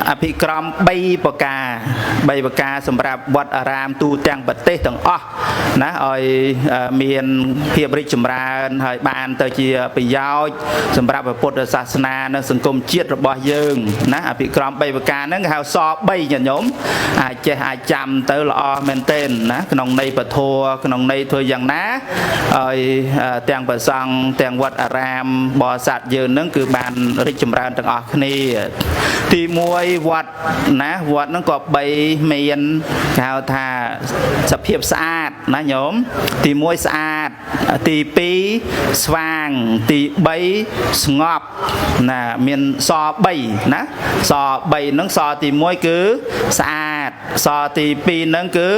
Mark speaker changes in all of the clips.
Speaker 1: อภิกรมใบประกาสำหรับวัดอารามตูแต่งประเทศต่างนะเมียนเพียบริจมราให้บ้านเตอเจียไปยาวสำหรับพุทธศาสนาในสังคมเชียดระบอบยืงนะอภิกรมใบประกานั้นเขาสอบใบหย่มอาจำเตอละเมนเต้นนะขนมในปะทัวขนมในทัวอย่างนะแต่งประสังแต่งวัดอารามบ่อสัตว์ยืนนั่นคือบ้านริจมราต่างนี่ที่มวยวัดนะวัดนั่นก็ใบเมียนข่าวทาสเพียบสะอาดนะโยมตีมวยสะอาดตีปีสว่างตีใบสงบนะเมียนซอใบนะซอใบนั่งซอตีมวยคือสะอาดซอตีปีนั่งคือ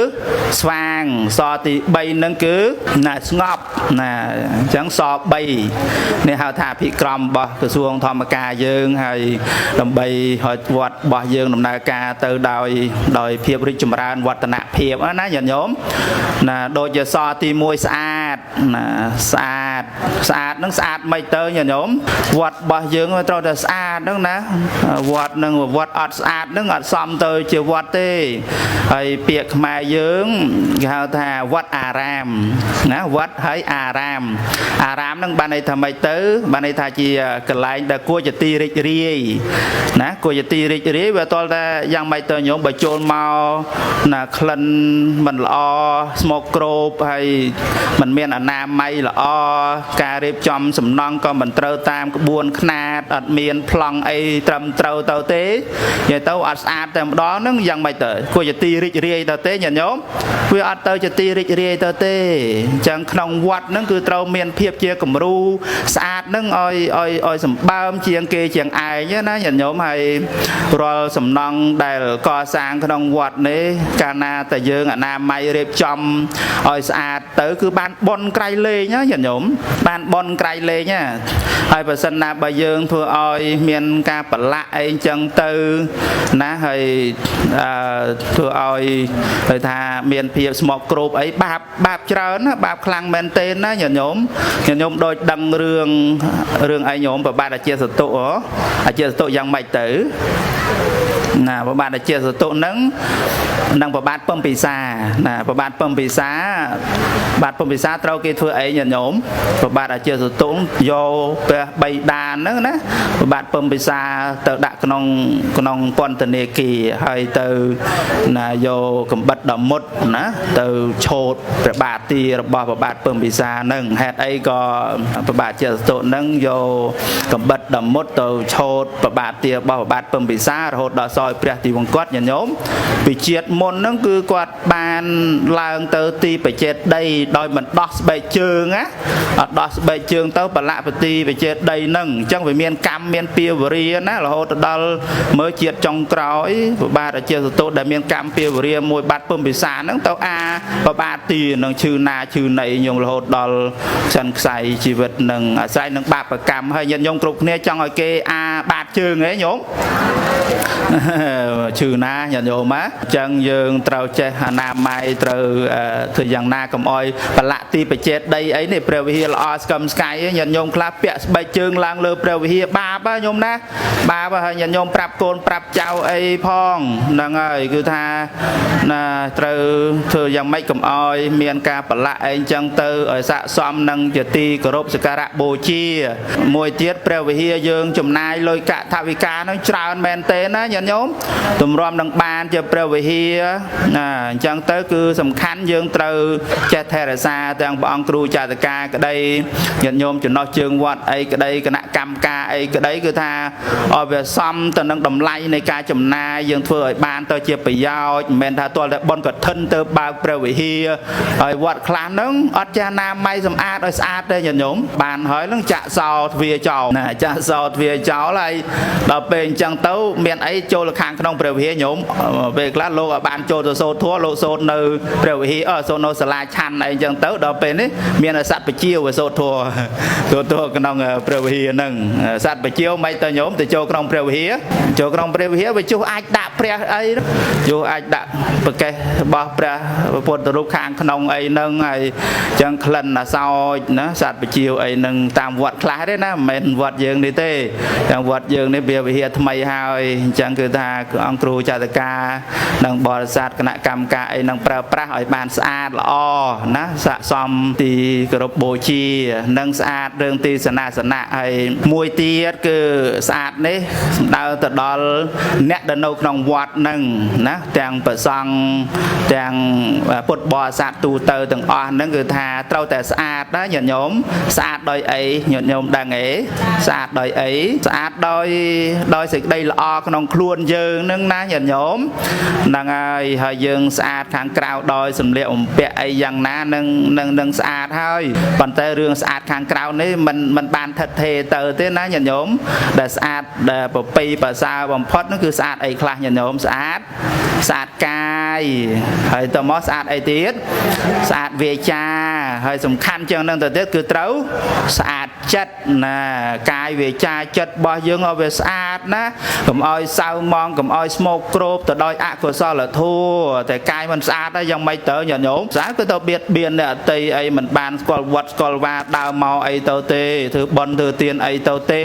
Speaker 1: สว่างซอตีใบนั่งคือนะสงบนะจังซอใบในข่าวทาพิกรมบ่กระทรวงธรรมกายยืงให้ลำใบหอยวัดบ่ยืงลำนากาเตอโดยเพียบริจมรานวัฒนเพียบนะอย่าโยมนะโดยจะซอตีมวยสะอาดนะสะอาดนั่งสะอาดไม่เตออย่าโยมวัดบ่ยืงเราจะสะอาดนั่งนะวัดนั่งวัดอัดสะอาดนั่งอัดซ้ำเตอเจียววัดเต้ไอเปียกมายืงเขาท่าวัดอารามนะวัดให้อารามนั่งบ้านในทำไมเตอบ้านในทาเจียกลายแต่กลัวจะตีริเรียนะกลัวจะตีริเรียว่าตอนแต่ยังไม่เตอโยมไปโจรเมานะคลันมันละสโมกโกรบให้มันเมียนอนาไม่ละการเรียบจอมสำนองก็มันเตอตามกระบวนขนาดอัดเมียนพลังไอตรำเตอเตอเต้อย่าเตออัดสะอาดแต่ดอนั่งยังไม่เตอกลัวจะตีริเรียเตอเต้อย่าโยมเพื่ออัดเตอจะตีริเรียเตอเต้จังขนมวัดนั่งคือเตอเมียนเพียบเจียกับรูสะอาดนั่งอ้อยสมบ้ามเจียงเกเจียงไอเนี่ยนะอย่าโยมให้รอสำนองได้ก่อสร้างขนมวัดนี้การนาแต่ยืงอนาไม่เรียบจอมอ้อยสะอาดเตอคือบ้านบนไกลเลยเนี่ยอย่าโยมบ้านบนไกลเลยเนี่ยไอ้ประสนาใบยืงเพื่ออ้อยเมียนกาปละไอ้จังเตอนะให้เพื่ออ้อยให้ทาเมียนเพียบสมอกกรุบไอ้บาปเจริญนะบาปคลังแมนเตนนะอย่าโยมโดยดังเรื่องไอ้โยมประบาดอาเจียสตุยังไม่เตอนะประบาดอาเจียสตุนังประบาดเพิ่มปีศานะประบาดเพิ่มปีศาบาดเพิ่มปีศาเราเกี่ยวไอ้อย่าโยมประบาดอาเจียสตุโยเปใบดานนั่นนะประบาดเพิ่มปีศาเตอดักขนองปอนตเนกีให้เตอนะโยกบัดดมดนะเตอโชดประบาดตีระบอบประบาดเพิ่มปีศานั่งแฮดไอ้ก็ประบาดเจียสตุนั่งโยกบัดดมดเตอโชดประบาดตีระบอบประบาดเพิ่มปีศาโหดดอซอยเปรียตีวงกอดอย่าโยมไปเจียดมนนั่นคือกวาดบานลางเตอตีไปเจ็ดได้โดยมันดอสใบเชิงáดอสใบเชิงเตอปะละปตีไปเจ็ดได้นั่งจังไปเมียนกรรมเมียนเปียวเรียนะเราตดอลเมื่อเจียดจงกรอยบาดเจียสตุได้เมียนกรรมเปียวเรียมวยบาดเพิ่มไปสารนั่งเตอปะบาดตีนั่งชื่อนาชื่อในยงเราดอลฉันใส่ชีวิตนั่งใส่นั่งบาดประกรรมให้ยันยงกรุกเนี่ยจังไอเกบาดเชิงไงโยมชื่อนายันโยมะจังยืงเราเจนาไม้เราถืออย่างนากำอ้อยปละตีไปเจ็ดได้ไอ้เนี่ยเปรียววิลอสกัมสกายยันโยมคลาเปียใบเชิงลางเลยเปรียววิบาปะโยมนะบาปะยันโยมปรับโกนปรับเจ้าไอ้พองนั่งไอ้คือท่านะเราถืออย่างไม่กำอ้อยเมียนกาปละไอ้จังเตอไอ้สะสมนั่งจะตีกรบสการะโบชีมวยเจ็ดเปรียววิยืงจุ่มนายลอยกะทวิกาน้องชาวแมนเตนะยันโยมตุ่มรวมดังบานจะเปรียววิจังเตอคือสำคัญยืงเตอจะเทระซาแต่งบองครูจาตกาก็ได้ยันโยมจุดนอเชิงวัดไอ้ก็ได้คณะกรรมการไอ้ก็ได้คือท่าเอาไปซ้ำตอนนั้นดำไล่ในการจำนายยังเพื่อบานเตอเจียบไปยาวแมนท่าตัวแต่บอลกดทันเตอบาเปรียววิไอ้วัดคลานนึงอัจฉริยะไม่สมอาดไอ้สะอาดได้ยันโยมบานหอยเรื่องจะสาวเวียเจ้าจะสาวเวียเจ้าอะไรเราเป็นจังเตอเมียนไอ้โจลคางขนมเปรียววิโยมเวกละโลกบานโจตัวโซทัวโลโซนเนอเปรียววิโซโนสลายชันไอ้จังเตอเราเป็นนี่เมียนสัตว์ไปเชี่ยวโซทัวตัวขนมเปรียววินั่งสัตว์ไปเชี่ยวไม่ตัวโยมแต่โจขนมเปรียววิโจขนมเปรียววิไปจูไอ้ดาเปรียวไอ้จูไอ้ดาปะแกบอกเปรียวปนตัวรูปคางขนมไอ้นั่งไอ้จังคลันน่ะซอยนะสัตว์ไปเชี่ยวไอ้นั่งตามวัดคล้ายได้นะเหม็นวัดยืงนี่เต้จังวัดยืงนี่เบียร์วิทำไมหายจัง គឺថាអង្គគ្រូចតកានិងបរិស័ទគណៈកម្មការអីនឹងប្រើប្រាស់ឲ្យបានស្អាតល្អណាស័ក្តិសមទីគោរពបូជានិងស្អាតរឿងទីសនាសនៈហើយមួយទៀតគឺស្អាតនេះសំដៅទៅដល់អ្នកដែលនៅក្នុងវត្តនឹងណាទាំងព្រះសង្ឃទាំងពុទ្ធបរិស័ទទូទៅទាំងអស់ហ្នឹងគឺថាត្រូវតែស្អាតណាញាតិញោមស្អាតដោយអីញាតិញោមដឹងអីស្អាតដោយអីស្អាតដោយសេចក្តីល្អក្នុងខ្លួនយើងហ្នឹងណាញាតិញោមហ្នឹងហើយយើងស្អាតខាងក្រៅដោយសម្លៀកបំពាក់អីយ៉ាងណានឹងស្អាតហើយប៉ុន្តែរឿងស្អាតខាងក្រៅនេះมันបានថិតថេរទៅទេណាញាតិញោមដែលស្អាតដែលប្រពៃប្រសើរបំផុតនោះគឺស្អាតអីខ្លះញាតិញោមស្អាតកាយហើយតមកស្អាតអីទៀតស្អាតវាចាហើយសំខាន់ជាងនឹងទៅទៀតគឺត្រូវស្អាតចិត្តណាកាយវាចាចិត្តរបស់យើងឲ្យវាស្អាតណាកុំឲ្យសៅមងកុំឲ្យស្មោកគ្របទៅដោយអកុសលធម៌តែកាយមិនស្អាតហើយយ៉ាងម៉េចទៅញាតិញោមស្អាតគឺទៅបៀតបៀនអ្នកអតីអីមិនបានស្គាល់វត្តស្គាល់វាដើរមកអីទៅទេធ្វើបន់ធ្វើទានអីទៅទេ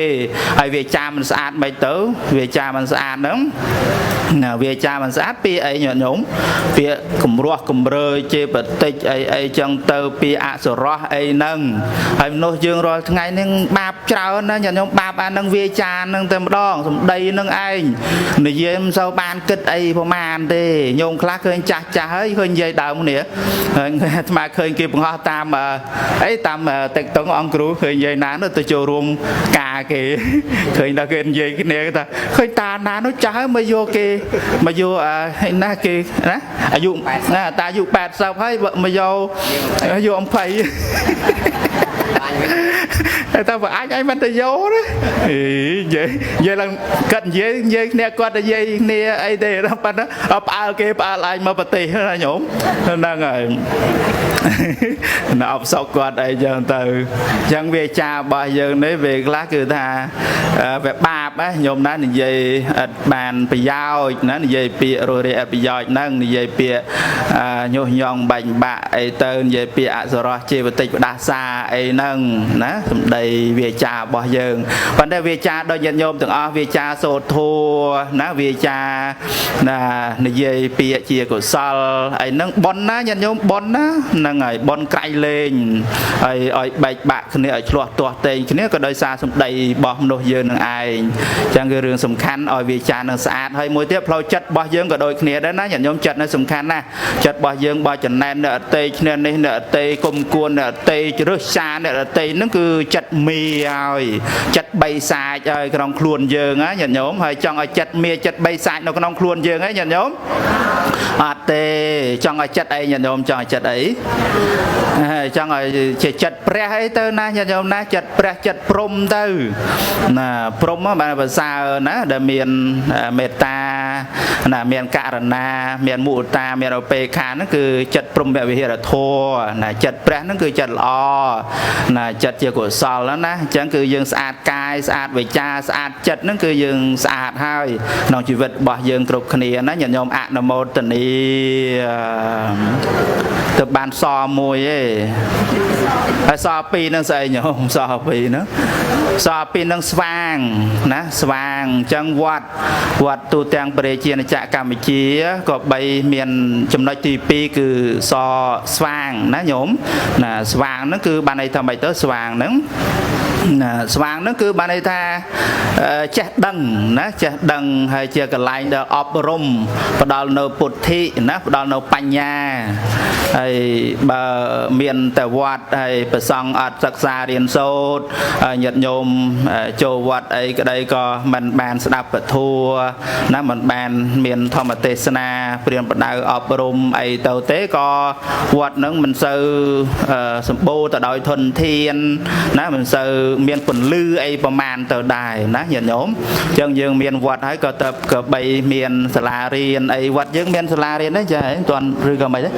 Speaker 1: ហើយវាចាមិនស្អាតមិនទៅវាចាមិនស្អាតហ្នឹងណាវាចាមិនស្អាតពីអីញាតិញោមពីកម្រោះកំរើជេបតិចអីចឹងទៅពីអសុរោះអីហ្នឹងហើយមនុស្សយើងរាល់ថ្ងៃហ្នឹងបាបច្រើនណាញាតិញោមបាបអានឹងវាចាហ្នឹងតែម្ដងសំដីហ្នឹងឯងនិយាយមិនសូវបានគិតអីប្រមាណទេញោមខ្លះឃើញចាស់ហើយឃើញនិយាយដើមនេះហើយអាត្មាឃើញគេបង្ហោះតាមតាមTikTokអង្គគ្រូឃើញនិយាយណានោះទៅចូលរួមការគេឃើញដល់គេនិយាយគ្នាថាឃើញតាណានោះចាស់ហើយមកយកគេមកយកណាគេណាអាយុណាតាអាយុ80ហើយមកយកអំភ័យតែបើអាចឲ្យមិនទៅយកណានិយាយឡើងកាត់និយាយគ្នាគាត់និយាយគ្នាអីទេប៉ុន្តែផ្អើលគេផ្អើលឯងមកប្រទេសណាញោមហ្នឹងហើយណាអបសោកគាត់អីចឹងទៅចឹងវាចារបស់យើងនេះវាខ្លះគឺថាវាបាបណាញោមណានិយាយអត់បានប្រយោជន៍ណានិយាយពាក្យរស់រាយអត់ប្រយោជន៍ហ្នឹងនិយាយពាក្យញុះញង់បាញ់បាក់អីទៅនិយាយពាក្យអសរោះជាវតិចផ្ដាសាអីហ្នឹងណាសម្ដីវាចារបស់យើងប៉ុន្តែវាចាដូចញាតិញោមទាំងអស់វាចាសូត្រធម៌ណាវាចាណានិយាយពាក្យជាកុសលអីហ្នឹងប៉ុនណាញាតិញោមប៉ុនណាហ្នឹងហើយប៉ុនក្រៃលែងហើយឲ្យបែកបាក់គ្នាឲ្យឆ្លោះទាស់តែងគ្នាក៏ដោយសារសម្ដីរបស់មនុស្សយើងនឹងឯងអញ្ចឹងគឺរឿងសំខាន់ឲ្យវាចានឹងស្អាតហើយមួយទៀតផ្លូវចិត្តរបស់យើងក៏ដូចគ្នាដែរណាញាតិញោមចិត្តនេះសំខាន់ណាស់ចិត្តរបស់យើងបើចំណែនអ្នកអតីឈ្នះនេះអ្នកអតីគុំគួនអ្នកអតីជ្រើសចាអ្នកអតីហ្នឹងគឺចិត្តមីហើយចិត្តបីសាចហើយក្នុងខ្លួនយើងណាញាតិញោមហើយចង់ឲ្យចិត្តមីចិត្តបីសាចនៅក្នុងខ្លួនយើងហ៎ញាតិញោមអត់ទេចង់ឲ្យចិត្តអីញាតិញោមចង់ឲ្យចិត្តអីចង់ឲ្យជាចិត្តព្រះអីទៅណាញាតិញោមណាចិត្តព្រះចិត្តព្រំទៅណាព្រំបានប្រសើរណាដែលមានមេត្តាណាមានករណាមានមុទតាមានឧបេក្ខាហ្នឹងគឺចិត្តព្រំវិហារធម៌ណាចិត្តព្រះហ្នឹងគឺចិត្តល្អណាចិត្តជាកុសលណាអញ្ចឹងគឺយើងស្អាតកាយស្អាតវិជ្ជាស្អាតចិត្តហ្នឹងគឺយើងស្អាតហើយក្នុងជីវិតរបស់យើងគ្រប់គ្នាណាញាតិញោមអនុមោទនីទៅបានសមួយឯងហើយសពីរហ្នឹងស្អីញោមសពីរហ្នឹងសពីរហ្នឹងស្វាងណាស្វាងអញ្ចឹងវត្តទូទាំងប្រជាណាចក្រកម្ពុជាក៏បីមានចំណុចទី2គឺសស្វាងណាញោមណាស្វាងហ្នឹងគឺបានន័យថាម៉េចទៅស្វាងហ្នឹងណាស្វាងហ្នឹងគឺបានន័យថាចេះដឹងណាចេះដឹងហើយជាកន្លែងដែលអប់រំផ្ដល់នៅពុទ្ធិណាផ្ដល់នៅបញ្ញាហើយបើមានតែវត្តហើយព្រះសង្ឃអត់សិក្សារៀនសូត្រញាតិញោមចូលវត្តអីក្តីក៏មិនបានស្ដាប់ពធណាមិនបានមានធម្មទេសនាព្រានប្រដៅអប់រំអីទៅទេក៏វត្តហ្នឹងមិនសូវសម្បូរទៅដោយធនធានណាមិនសូវមានពន្លឺអីប្រមាណទៅដែរណាញាតិញោមអញ្ចឹងយើងមានវត្តហើយក៏ទៅក៏បីមានសាលារៀនអីវត្តយើងមានសាលារៀនទេចាមិនទាន់ឬក៏មិនទេ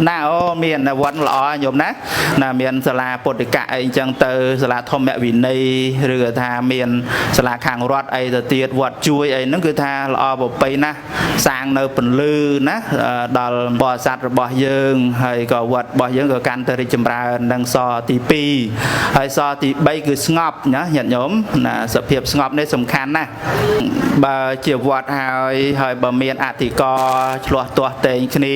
Speaker 1: ណាអូមានវត្តល្អញោមណាមានសាលាពុទ្ធិកៈអីអញ្ចឹងទៅសាលាធម្មវិន័យឬក៏ថាមានសាលាខាងរដ្ឋអីទៅទៀតវត្តជួយអីហ្នឹងគឺថាល្អប្រពៃណាស់សាងនៅពន្លឺណាដល់បរិស័ទរបស់យើងហើយក៏វត្តរបស់យើងក៏កាន់តែរីកចម្រើននឹងសទី2ហើយសទី3គឺស្ ស្ងប់ណាញាតិញោមណាសភាពស្ងប់នេះសំខាន់ណាស់បើជាវត្តហើយបើមានអធិការឆ្លោះទាស់តែងគ្នា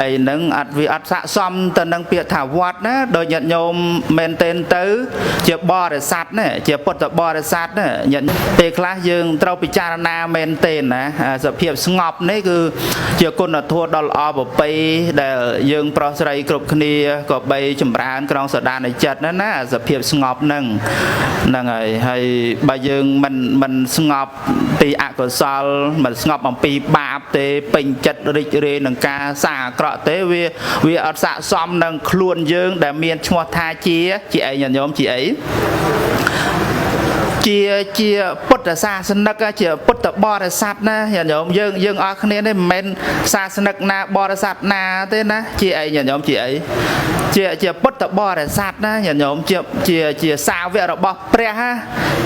Speaker 1: អីហ្នឹងវាអត់ស័ក្តិសមទៅនឹងពាក្យថាវត្តណាដោយញាតិញោមមែនទែនទៅជាបរិស័ទណាជាពុទ្ធបរិស័ទណាញាតិពេលខ្លះយើងត្រូវពិចារណាមែនទែនណាសភាពស្ងប់នេះគឺជាគុណធម៌ដ៏ល្អប្រពៃដែលយើងប្រុសស្រីគ្រប់គ្នាក៏បីចម្រើនក្នុងសដានចិត្តណាសភាពស្ងប់ហ្នឹងហើយបើយើងមិនស្ងប់ពីអកុសលមិនស្ងប់អំពីបាបទេពេញចិត្តរីករាយនឹងការសាអាក្រក់ទេវាអត់ស័ក្តិសមនឹងខ្លួនយើងដែលមានឈ្មោះថាជាអីញាតិញោមជាអីជាពុទ្ធសាសនិកជាពុទ្ធបរិស័ទណាញាតិញោមយើងអស់គ្នានេះមិនមែនសាសនិកណាបរិស័ទណាទេណាជាអីញាតិញោមជាអីជាពុទ្ធបរិស័ទណាញាតិញោមជាសាវករបស់ព្រះ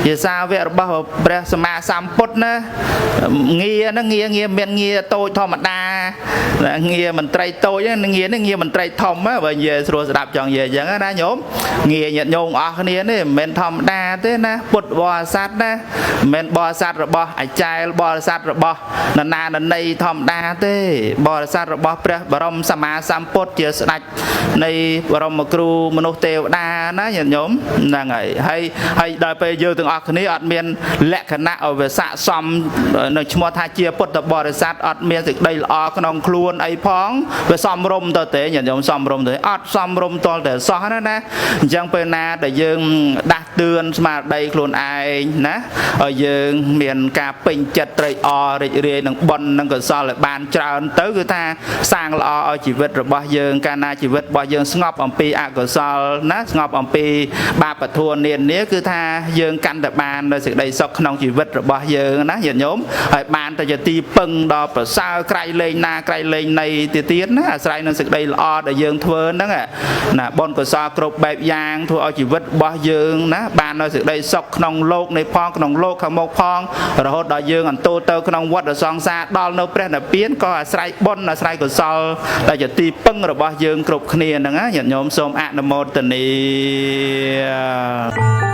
Speaker 1: ជាសាវករបស់ព្រះសម្មាសម្ពុទ្ធណាងារហ្នឹងងារមានងារតូចធម្មតាងារមន្ត្រីតូចហ្នឹងងារនេះងារមន្ត្រីធំបើនិយាយស្រួលស្ដាប់ចង់និយាយអញ្ចឹងណាញោមងារញាតិញោមអស់គ្នានេះមិនមែនធម្មតាទេណាពុទ្ធបរិស័ទណាមិនមែនបរិស័ទរបស់អាចារ្យបរិស័ទរបស់នរណាណីធម្មតាទេបរិស័ទរបស់ព្រះបរមសម្មាសម្ពុទ្ធជាស្ដេចនៃបរមគ្រូមនុស្សទេវតាណាញាតិញោមហ្នឹងហើយដល់ពេលយើងទាំងអស់គ្នាអត់មានលក្ខណៈឲ្យវាស័ក្តិសមនៅឈ្មោះថាជាពុទ្ធបរិស័ទអត់មានសេចក្តីល្អក្នុងខ្លួនអីផងវាសមរម្យទៅទេញាតិញោមសមរម្យទៅអត់សមរម្យតលតែសោះណាអញ្ចឹងពេលណាដែលយើងដាស់តឿនស្មារតីខ្លួនឯងណាឲ្យយើងមានការពេញចិត្តត្រេកអររីករាយនឹងបុណ្យនឹងកុសលឲ្យបានច្រើនទៅគឺថាសាងល្អឲ្យជីវិតរបស់យើងកាលណាជីវិតរបស់យើងស្ងប់អំពីអកុសលណាស្ងប់អំពីបាបធម៌នានាគឺថាយើងកាន់តែបាននៅសេចក្តីសុខក្នុងជីវិតរបស់យើងណាញាតិញោមហើយបានទៅជាទីពឹងដល់ប្រសើរក្រៃលែងណាក្រៃលែងនៃទៀតណាអាស្រ័យនឹងសេចក្តីល្អដែលយើងធ្វើហ្នឹងណាបុណ្យកុសលគ្រប់បែបយ៉ាងធ្វើឲ្យជីវិតរបស់យើងណាបាននៅសេចក្តីសុខក្នុងលោកនៃផងក្នុងលោកខាងមុខផងរហូតដល់យើងអន្ទូលទៅក្នុងវត្តសង្សារដល់នៅព្រះនិព្វានក៏អាស្រ័យបុណ្យអាស្រ័យកុសលដែលជាទីពឹងរបស់យើងគ្រប់គ្នាហ្នឹងណាញាតិញោមសូមអនុមោទនា